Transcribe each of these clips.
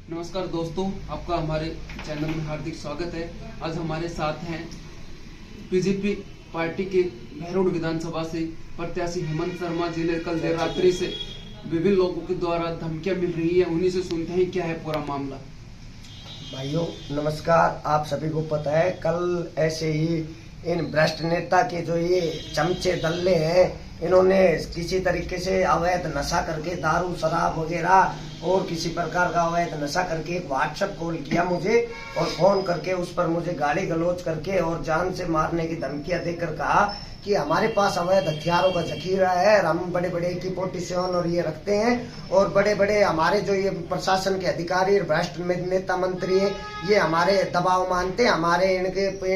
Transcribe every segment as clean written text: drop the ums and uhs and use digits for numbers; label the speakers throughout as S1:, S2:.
S1: नमस्कार दोस्तों, आपका हमारे चैनल में हार्दिक स्वागत है। आज हमारे साथ हैं बीजेपी पार्टी के बहरोड विधानसभा से प्रत्याशी हेमंत शर्मा, जिन्हें कल देर रात्रि से विभिन्न लोगों के द्वारा धमकियां मिल रही है। उन्हीं से सुनते हैं क्या है पूरा मामला।
S2: भाइयों नमस्कार। आप सभी को पता है कल ऐसे ही इन भ्रष्ट नेता के जो ये चमचे दल्ले हैं, इन्होंने किसी तरीके से अवैध नशा करके दारू शराब वगैरह और किसी प्रकार का अवैध नशा करके एक व्हाट्सएप कॉल किया मुझे और फोन करके उस पर मुझे गाली गलौज करके और जान से मारने की धमकियां देकर कहा कि हमारे पास अवैध हथियारों का जखीरा है और हम बड़े बड़े AK-47 और ये रखते हैं और बड़े बड़े हमारे जो ये प्रशासन के अधिकारी और भ्रष्ट नेता मंत्री हैं, ये हमारे दबाव मानते हैं, हमारे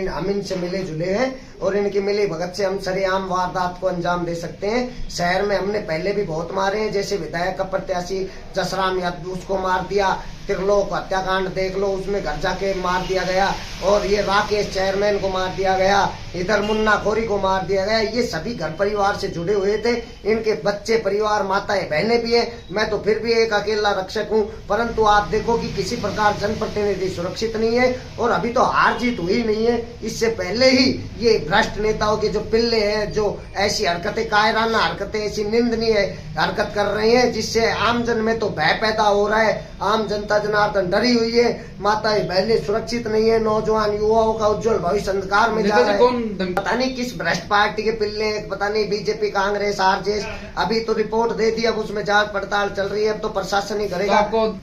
S2: हम इनसे मिले जुले हैं और इनकी मिली भगत से हम सरेआम वारदात को अंजाम दे सकते हैं। शहर में हमने पहले भी बहुत मारे हैं, जैसे विधायक का प्रत्याशी जसराम यादव, उसको मार दिया। त्रिलोक हत्याकांड देख लो, उसमें घर जाके मार दिया गया और ये राकेश चेयरमैन को मार दिया गया, इधर मुन्ना खोरी को मार दिया गया। ये सभी घर परिवार से जुड़े हुए थे, इनके बच्चे परिवार माताएं बहनें भी है। मैं तो फिर भी एक अकेला रक्षक हूँ, परंतु आप देखो कि किसी प्रकार जनप्रतिनिधि सुरक्षित नहीं है और अभी तो हार जीत हुई नहीं है। इससे पहले ही ये भ्रष्ट नेताओं के जो पिल्ले हैं, जो ऐसी हरकतें, कायराना हरकतें, ऐसी निंदनीय हरकत कर रहे हैं, जिससे आमजन में तो भय पैदा हो रहा है। आम जनता जनार्दन डरी हुई है, माताएं बहनें सुरक्षित नहीं है, नौजवान युवाओं का उज्जवल भविष्य अंधकार में जा रहा है। पता नहीं किस भ्रष्ट पार्टी के पिल्ले, पता नहीं बीजेपी, कांग्रेस, RJS। अभी तो रिपोर्ट दे दी, अब उसमें जांच पड़ताल चल रही है। अब तो प्रशासन ही करेगा।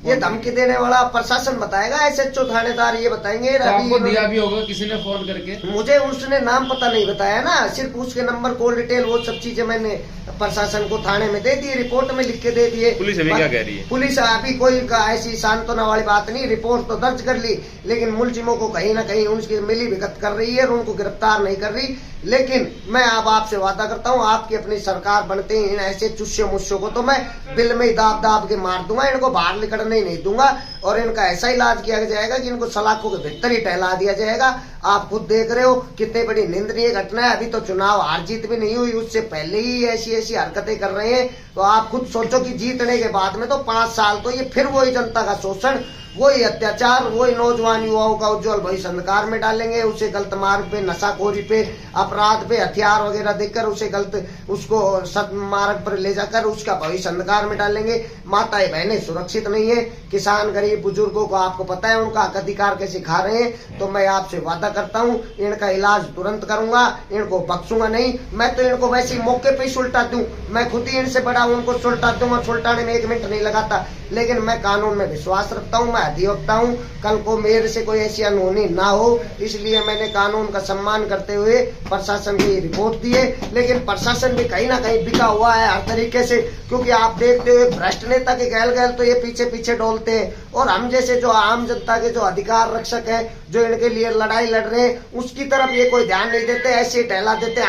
S2: ये धमकी देने वाला प्रशासन बताएगा, SHO थानेदार ये बताएंगे।
S1: आपको दिया भी होगा किसी ने फोन करके?
S2: मुझे उसने नाम पता नहीं बताया ना, सिर्फ उसके नंबर, कॉल डिटेल, वो सब चीजें मैंने प्रशासन को थाने में दे दी, रिपोर्ट में लिख के दे दिए।
S1: पुलिस अभी क्या कह रही है?
S2: पुलिस अभी कोई ऐसी सांत्वना वाली बात नहीं, रिपोर्ट तो दर्ज कर ली, लेकिन मुलजिमों को कहीं ना कहीं उनकी मिली भगत कर रही है और उनको गिरफ्तार नहीं कर रही। लेकिन मैं अब आपसे वादा करता हूँ, आपकी अपनी सरकार बनते ही इन ऐसे चुस्से मुस्सों को तो मैं बिल में ही दाब दाब के मार दूंगा, इनको बाहर निकलने ही नहीं दूंगा और इनका ऐसा इलाज किया जाएगा कि इनको सलाखों के भीतर ही टहला दिया जाएगा। आप खुद देख रहे हो कितनी बड़ी निंदनीय घटना है। अभी तो चुनाव हार जीत भी नहीं हुई, उससे पहले ही ऐसी ऐसी हरकतें कर रहे हैं। तो आप खुद सोचो कि जीतने के बाद में तो 5 साल तो ये फिर वही जनता का शोषण, वही अत्याचार, वही नौजवान युवाओं का उज्जवल भविष्य अंधकार में डालेंगे। उसे गलत मार्ग पे, नशाखोरी पे, अपराध पे, हथियार वगैरह देकर उसे गलत, उसको सत मार्ग पर ले जाकर उसका भविष्य अंधकार में डालेंगे। माताएं बहनें सुरक्षित नहीं है, किसान गरीब बुजुर्गों को आपको पता है उनका हक अधिकार कैसे खा रहे हैं। तो मैं आपसे वादा करता हूँ, इनका इलाज तुरंत करूंगा, इनको बख्शूंगा नहीं। मैं तो इनको वैसे ही मौके पे ही सुलटा दूं, मैं खुद ही इनसे बड़ा उनको सुलटा दूंगा, सुलटाने में 1 मिनट नहीं लगाता। लेकिन मैं कानून में विश्वास रखता हूँ, मैं अधिवक्ता हूँ, कल को मेरे से कोई ऐसी अनहोनी ना हो, इसलिए मैंने कानून का सम्मान करते हुए प्रशासन की रिपोर्ट दी है। लेकिन प्रशासन भी कहीं ना कहीं बिका हुआ है हर तरीके से, क्योंकि आप देखते हो भ्रष्ट नेता के गैल गैल तो ये पीछे पीछे डोलते हैं और हम जैसे जो आम जनता के जो अधिकार रक्षक है, जो इनके लिए लड़ाई लड़ रहे हैं, उसकी तरफ ये कोई ध्यान नहीं देते, ऐसे टहला देते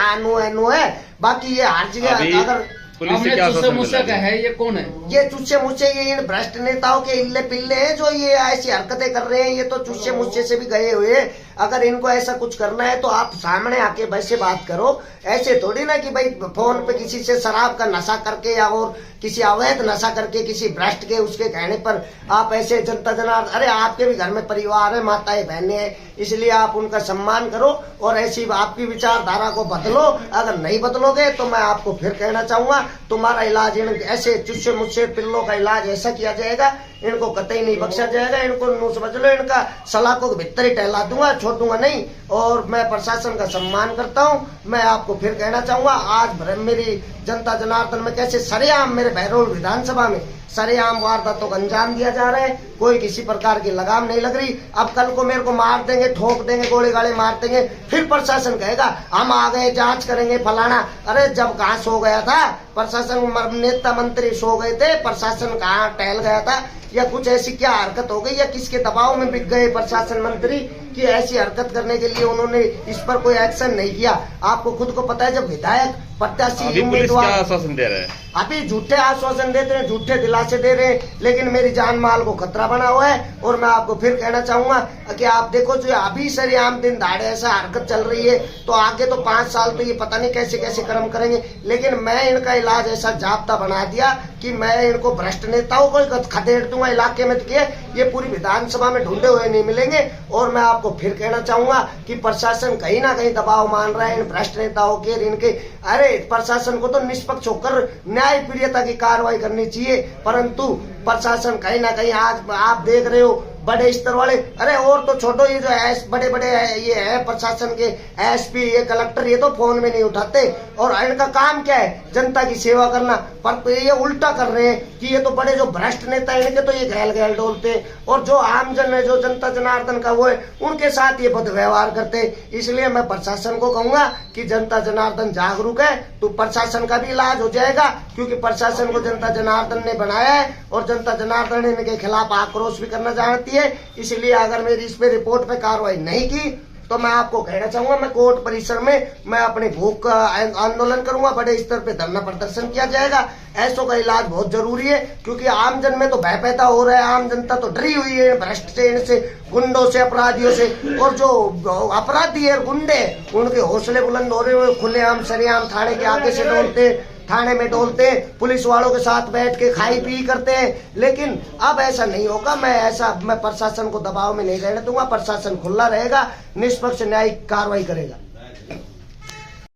S2: नो है। बाकी ये हर जगह अगर
S1: चुस्से मुस्से का है, ये कौन है?
S2: ये चुस्से मुस्से ये इन भ्रष्ट नेताओं के इल्ले पिल्ले हैं, जो ये ऐसी हरकतें कर रहे हैं। ये तो चुस्से मुस्से से भी गए हुए हैं। अगर इनको ऐसा कुछ करना है तो आप सामने आके वैसे बात करो, ऐसे थोड़ी ना कि भाई फोन पे किसी से शराब का नशा करके या और किसी अवैध नशा करके किसी भ्रष्ट के उसके कहने पर आप ऐसे जनता जनार्दन, अरे आपके भी घर में परिवार है, माताएं बहनें हैं, इसलिए आप उनका सम्मान करो और ऐसी आपकी विचारधारा को बदलो। अगर नहीं बदलोगे तो मैं आपको फिर कहना चाहूंगा, तुम्हारा इलाज ऐसे चुस्से मुस्से पिल्लों का इलाज ऐसा किया जाएगा, इनको कतई नहीं बख्शा जाएगा। इनको समझ लो, इनका सलाखों के भीतर ही टहला दूंगा, छोड़ूंगा नहीं। और मैं प्रशासन का सम्मान करता हूं। मैं आपको फिर कहना चाहूंगा, आज मेरी जनता जनार्दन में कैसे सरेआम मेरे बहरोड विधानसभा में सरेआम वारदातों को अंजाम दिया जा रहा है, कोई किसी प्रकार की लगाम नहीं लग रही। अब कल को मेरे को मार देंगे, ठोक देंगे, गोले गाले मार देंगे, फिर प्रशासन कहेगा हम आ गए, जांच करेंगे, फलाना। अरे जब कहाँ सो गया था प्रशासन, नेता मंत्री सो गए थे, प्रशासन कहाँ टहल गया था, या कुछ ऐसी क्या हरकत हो गई, या किसके दबाव में बिक गए प्रशासन मंत्री कि ऐसी हरकत करने के लिए उन्होंने इस पर कोई एक्शन नहीं किया। आपको खुद को पता है, जब विधायक प्रत्याशी
S3: अभी पुलिस
S2: उम्मीदवार
S3: क्या आश्वासन दे रहे हैं?
S2: अभी झूठे आश्वासन देते हैं, झूठे दिलासे दे रहे हैं, लेकिन मेरी जान माल को खतरा बना हुआ है। और मैं आपको फिर कहना चाहूंगा कि आप देखो जो अभी सरेआम दिन दहाड़े ऐसा हरकत चल रही है, तो आगे तो 5 साल तो ये पता नहीं कैसे कैसे कर्म करेंगे। लेकिन मैं इनका इलाज ऐसा जाब्ता बना दिया कि मैं इनको भ्रष्ट नेताओं को खदेड़ दूंगा इलाके में, ये पूरी विधानसभा में ढूंढे हुए नहीं मिलेंगे। और मैं आपको फिर कहना चाहूंगा कि प्रशासन कहीं ना कहीं दबाव मान रहा है इन भ्रष्ट नेताओं के, इनके। अरे प्रशासन को तो निष्पक्ष होकर न्याय प्रियता की कार्रवाई करनी चाहिए, परंतु प्रशासन कहीं ना कहीं आज आप देख रहे हो बड़े स्तर वाले, अरे और तो छोड़ो, ये जो बड़े बड़े ये है प्रशासन के एसपी, ये कलेक्टर, ये तो फोन में नहीं उठाते। और इनका काम क्या है? जनता की सेवा करना। पर ये उल्टा कर रहे हैं कि ये तो बड़े जो भ्रष्ट नेता है, इनके तो ये घैल घैल डोलते हैं, और जो आमजन है, जो जनता जनार्दन का वो है, उनके साथ ये बद व्यवहार करते हैं। इसलिए मैं प्रशासन को कहूंगा कि जनता जनार्दन जागरूक है तो प्रशासन का भी इलाज हो जाएगा, क्योंकि प्रशासन को जनता जनार्दन ने बनाया है और जनता जनार्दन इनके खिलाफ आक्रोश भी करना चाहती है। इसलिए अगर मेरी इस पे रिपोर्ट पे कार्रवाई नहीं की तो मैं आपको कहना चाहूंगा, मैं कोर्ट परिसर में मैं अपने भूख का आंदोलन करूंगा, बड़े स्तर पे धरना प्रदर्शन किया जाएगा। ऐसों का इलाज बहुत जरूरी है, क्योंकि आम जन में तो भय पैदा हो रहा है, आम जनता तो डरी हुई है भ्रष्ट से, इनसे, गुंडों से, अपराधियों से। और जो अपराधी है, गुंडे, उनके हौसले बुलंद हो रहे हुए, खुलेआम सरेआम थाने के आगे से डोलते, थाने में डोलते, पुलिस वालों के साथ बैठ के खाई पी करते हैं। लेकिन अब ऐसा नहीं होगा। मैं प्रशासन को दबाव में नहीं रहने दूंगा। प्रशासन खुला रहेगा, निष्पक्ष न्यायिक कार्रवाई करेगा।